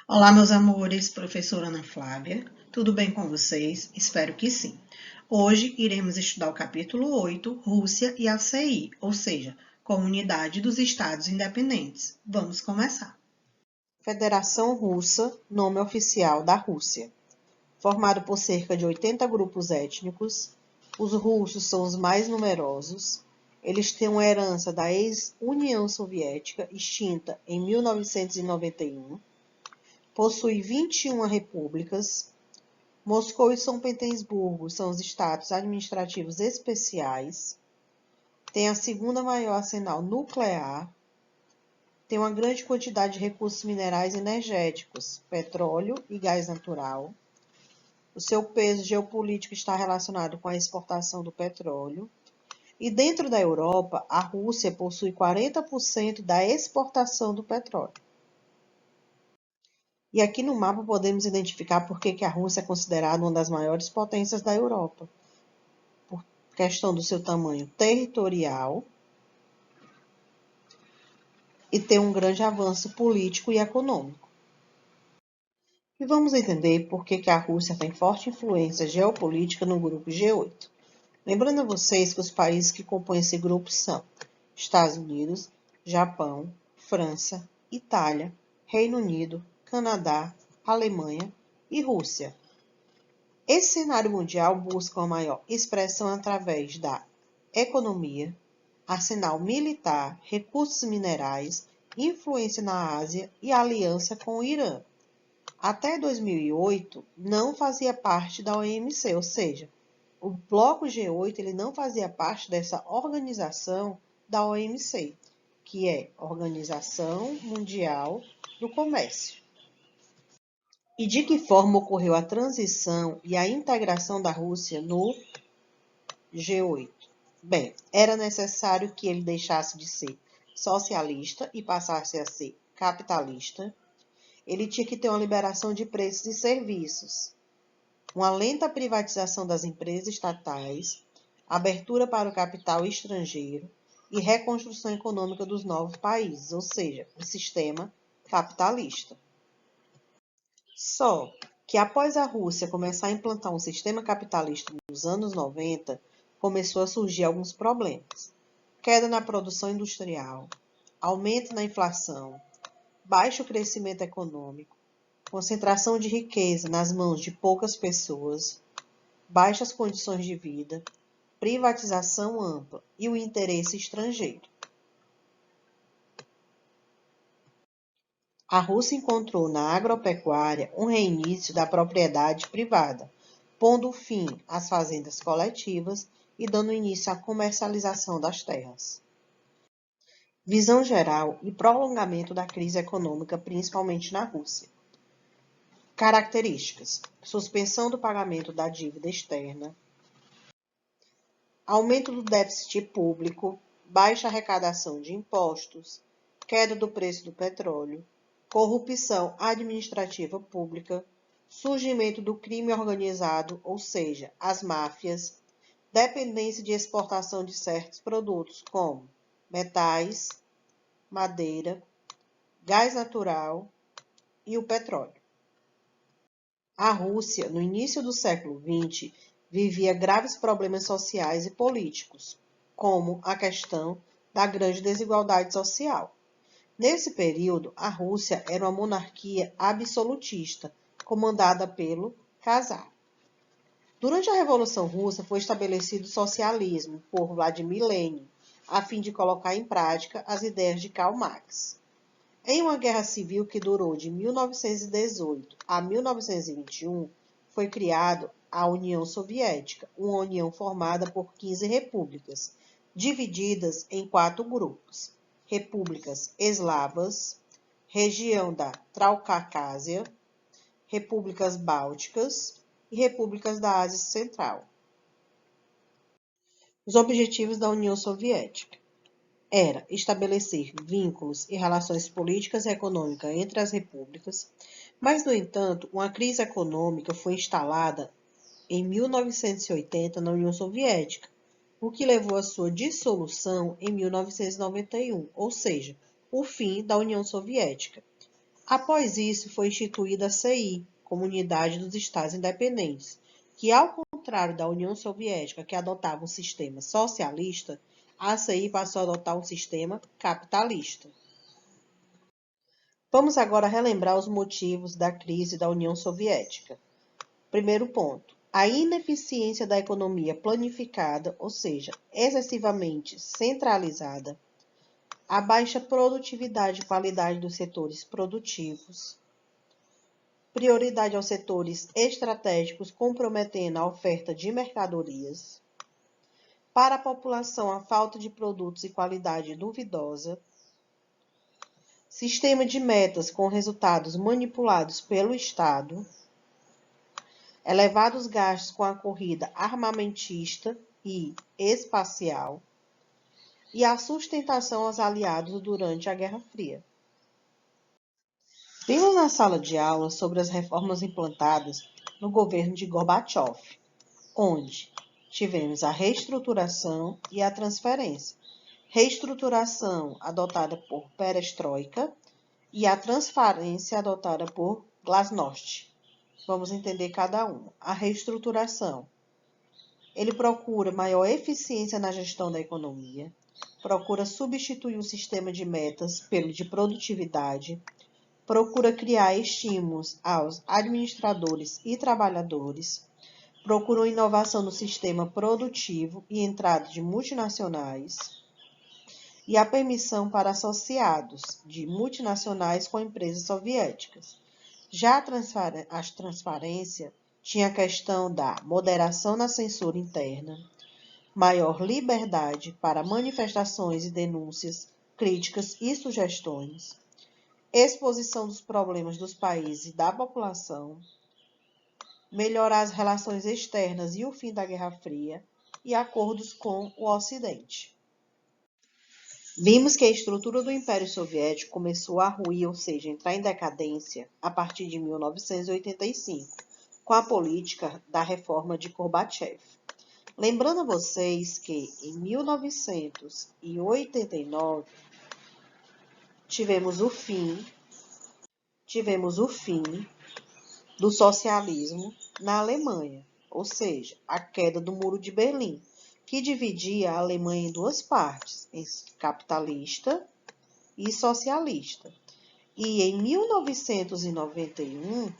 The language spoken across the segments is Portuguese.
Olá, meus amores, professora Ana Flávia, tudo bem com vocês? Espero que sim. Hoje iremos estudar o capítulo 8, Rússia e a CI, ou seja, Comunidade dos Estados Independentes. Vamos começar. Federação Russa, nome oficial da Rússia. Formado por cerca de 80 grupos étnicos, os russos são os mais numerosos. Eles têm uma herança da ex-União Soviética, extinta em 1991. Possui 21 repúblicas. Moscou e São Petersburgo são os estados administrativos especiais. Tem a segunda maior arsenal nuclear. Tem uma grande quantidade de recursos minerais e energéticos, petróleo e gás natural. O seu peso geopolítico está relacionado com a exportação do petróleo. E dentro da Europa, a Rússia possui 40% da exportação do petróleo. E aqui no mapa podemos identificar por que a Rússia é considerada uma das maiores potências da Europa. Por questão do seu tamanho territorial e ter um grande avanço político e econômico. E vamos entender por que a Rússia tem forte influência geopolítica no grupo G8. Lembrando a vocês que os países que compõem esse grupo são Estados Unidos, Japão, França, Itália, Reino Unido, Canadá, Alemanha e Rússia. Esse cenário mundial busca uma maior expressão através da economia, arsenal militar, recursos minerais, influência na Ásia e aliança com o Irã. Até 2008, não fazia parte da OMC, ou seja, o bloco G8 ele não fazia parte dessa organização da OMC, que é Organização Mundial do Comércio. E de que forma ocorreu a transição e a integração da Rússia no G8? Bem, era necessário que ele deixasse de ser socialista e passasse a ser capitalista. Ele tinha que ter uma liberação de preços e serviços, uma lenta privatização das empresas estatais, abertura para o capital estrangeiro e reconstrução econômica dos novos países, ou seja, o sistema capitalista. Só que após a Rússia começar a implantar um sistema capitalista nos anos 90, começou a surgir alguns problemas. Queda na produção industrial, aumento na inflação, baixo crescimento econômico, concentração de riqueza nas mãos de poucas pessoas, baixas condições de vida, privatização ampla e o interesse estrangeiro. A Rússia encontrou na agropecuária um reinício da propriedade privada, pondo fim às fazendas coletivas e dando início à comercialização das terras. Visão geral e prolongamento da crise econômica, principalmente na Rússia. Características: suspensão do pagamento da dívida externa, aumento do déficit público, baixa arrecadação de impostos, queda do preço do petróleo, corrupção administrativa pública, surgimento do crime organizado, ou seja, as máfias, dependência de exportação de certos produtos como metais, madeira, gás natural e o petróleo. A Rússia, no início do século XX, vivia graves problemas sociais e políticos, como a questão da grande desigualdade social. Nesse período, a Rússia era uma monarquia absolutista, comandada pelo czar. Durante a Revolução Russa, foi estabelecido o socialismo por Vladimir Lenin, a fim de colocar em prática as ideias de Karl Marx. Em uma guerra civil que durou de 1918 a 1921, foi criada a União Soviética, uma união formada por 15 repúblicas, divididas em 4 grupos: repúblicas eslavas, região da Transcaucásia, repúblicas bálticas e repúblicas da Ásia Central. Os objetivos da União Soviética era estabelecer vínculos e relações políticas e econômicas entre as repúblicas, mas, no entanto, uma crise econômica foi instalada em 1980 na União Soviética, o que levou à sua dissolução em 1991, ou seja, o fim da União Soviética. Após isso, foi instituída a CI, Comunidade dos Estados Independentes, que, ao contrário da União Soviética, que adotava um sistema socialista, a CI passou a adotar um sistema capitalista. Vamos agora relembrar os motivos da crise da União Soviética. Primeiro ponto, a ineficiência da economia planificada, ou seja, excessivamente centralizada, a baixa produtividade e qualidade dos setores produtivos, prioridade aos setores estratégicos comprometendo a oferta de mercadorias, para a população a falta de produtos e qualidade duvidosa, sistema de metas com resultados manipulados pelo Estado, elevados gastos com a corrida armamentista e espacial, e a sustentação aos aliados durante a Guerra Fria. Vimos na sala de aula sobre as reformas implantadas no governo de Gorbachev, onde tivemos a reestruturação e a transferência. Reestruturação adotada por Perestroika e a transferência adotada por Glasnost. Vamos entender cada uma. A reestruturação. Ele procura maior eficiência na gestão da economia, procura substituir o sistema de metas pelo de produtividade, procura criar estímulos aos administradores e trabalhadores, procura inovação no sistema produtivo e entrada de multinacionais, e a permissão para associados de multinacionais com empresas soviéticas. Já a transparência tinha a questão da moderação na censura interna, maior liberdade para manifestações e denúncias, críticas e sugestões, exposição dos problemas dos países e da população, melhorar as relações externas e o fim da Guerra Fria e acordos com o Ocidente. Vimos que a estrutura do Império Soviético começou a ruir, ou seja, entrar em decadência, a partir de 1985, com a política da reforma de Gorbachev. Lembrando a vocês que, em 1989, tivemos o fim do socialismo na Alemanha, ou seja, a queda do Muro de Berlim, que dividia a Alemanha em duas partes, capitalista e socialista. E em 1991,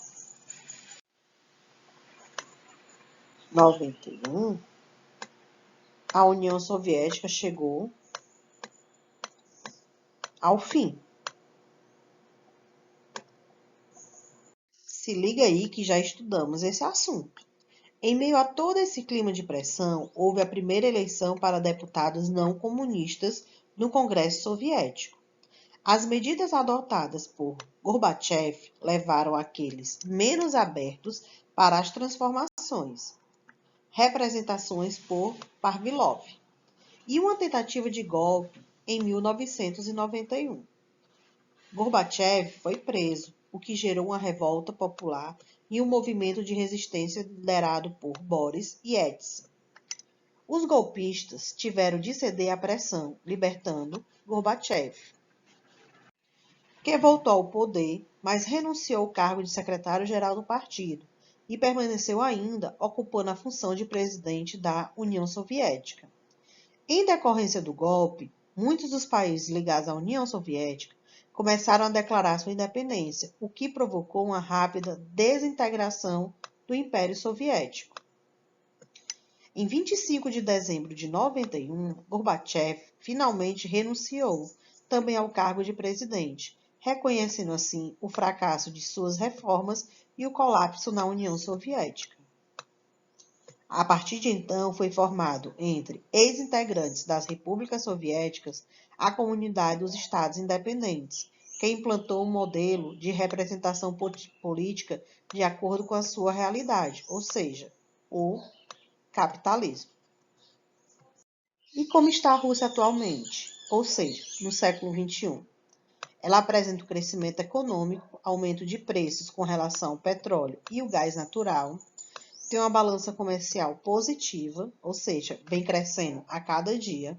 a União Soviética chegou ao fim. Se liga aí que já estudamos esse assunto. Em meio a todo esse clima de pressão, houve a primeira eleição para deputados não comunistas no Congresso Soviético. As medidas adotadas por Gorbachev levaram aqueles menos abertos para as transformações, representações por Pavlov, e uma tentativa de golpe em 1991. Gorbachev foi preso, o que gerou uma revolta popular e um movimento de resistência liderado por Boris Yeltsin. Os golpistas tiveram de ceder à pressão, libertando Gorbachev, que voltou ao poder, mas renunciou ao cargo de secretário-geral do partido e permaneceu ainda ocupando a função de presidente da União Soviética. Em decorrência do golpe, muitos dos países ligados à União Soviética começaram a declarar sua independência, o que provocou uma rápida desintegração do Império Soviético. Em 25 de dezembro de 91, Gorbachev finalmente renunciou também ao cargo de presidente, reconhecendo assim o fracasso de suas reformas e o colapso na União Soviética. A partir de então, foi formado entre ex-integrantes das repúblicas soviéticas a Comunidade dos Estados Independentes, que implantou um modelo de representação política de acordo com a sua realidade, ou seja, o capitalismo. E como está a Rússia atualmente? Ou seja, no século XXI? Ela apresenta o crescimento econômico, aumento de preços com relação ao petróleo e o gás natural, tem uma balança comercial positiva, ou seja, vem crescendo a cada dia,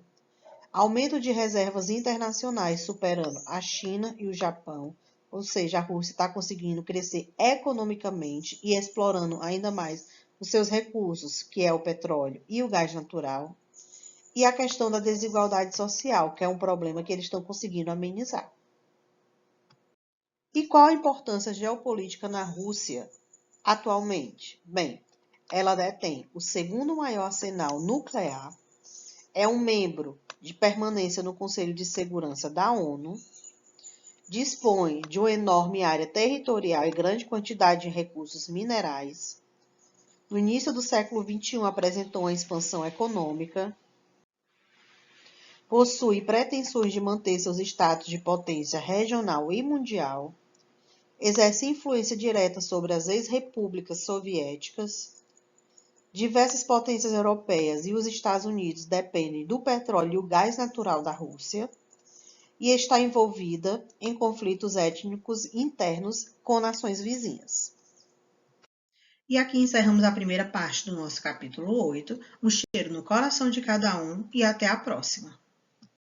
aumento de reservas internacionais superando a China e o Japão, ou seja, a Rússia está conseguindo crescer economicamente e explorando ainda mais os seus recursos, que é o petróleo e o gás natural, e a questão da desigualdade social, que é um problema que eles estão conseguindo amenizar. E qual a importância geopolítica na Rússia atualmente? Bem, ela detém o segundo maior arsenal nuclear, é um membro de permanência no Conselho de Segurança da ONU, dispõe de uma enorme área territorial e grande quantidade de recursos minerais. No início do século XXI, apresentou uma expansão econômica, possui pretensões de manter seus status de potência regional e mundial, exerce influência direta sobre as ex-repúblicas soviéticas. Diversas potências europeias e os Estados Unidos dependem do petróleo e o gás natural da Rússia e está envolvida em conflitos étnicos internos com nações vizinhas. E aqui encerramos a primeira parte do nosso capítulo 8. Um cheiro no coração de cada um e até a próxima.